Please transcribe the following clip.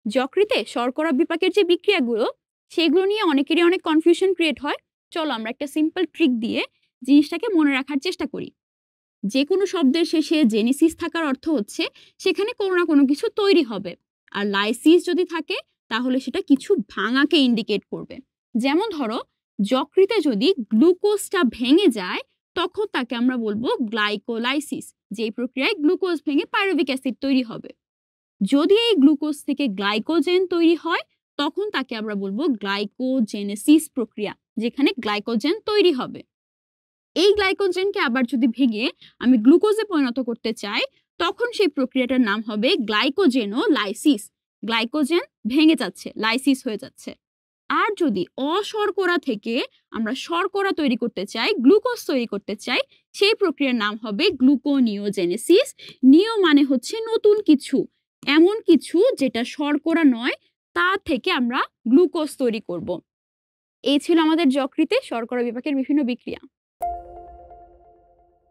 যকৃতে শর্করা বিপাকের যে বিক্রিয়াগুলো সেগুলো নিয়ে অনেকেরই অনেক কনফিউশন ক্রিয়েট হয়। চলো আমরা একটা সিম্পল ট্রিক দিয়ে জিনিসটাকে মনে রাখার চেষ্টা করি। যে কোনো শব্দের শেষে জেনেসিস থাকার অর্থ হচ্ছে সেখানে কোনো না কোনো কিছু তৈরি হবে। আর লাইসিস যদি থাকে তাহলে সেটা কিছু ভাঙাকে ইন্ডিকেট করবে। যেমন ধরো, যকৃতে যদি গ্লুকোজটা ভেঙে যায় তখন তাকে আমরা বলবো গ্লাইকোলাইসিস, যেই প্রক্রিয়ায় গ্লুকোজ ভেঙে পাইরুভিক অ্যাসিড তৈরি হবে। যদি এই গ্লুকোজ থেকে গ্লাইকোজেন তৈরি হয় তখন তাকে আমরা বলবো গ্লাইকোজেনেসিস প্রক্রিয়া, যেখানে গ্লাইকোজেন তৈরি হবে। এই গ্লাইকোজেনকে আবার যদি ভেঙে আমি গ্লুকোজে পরিণত করতে চাই তখন সেই প্রক্রিয়াটার নাম হবে গ্লাইকোজেনোলাইসিস। গ্লাইকোজেন ভেঙে যাচ্ছে, লাইসিস হয়ে যাচ্ছে। আর যদি অশর্করা থেকে আমরা শর্করা তৈরি করতে চাই, গ্লুকোজ তৈরি করতে চাই, সেই প্রক্রিয়ার নাম হবে গ্লুকোনিওজেনেসিস। নিও মানে হচ্ছে নতুন কিছু, এমন কিছু যেটা শর্করা নয়, তা থেকে আমরা গ্লুকোজ তৈরি করব। এই ছিল আমাদের যকৃতে শর্করা বিপাকের বিভিন্ন বিক্রিয়া।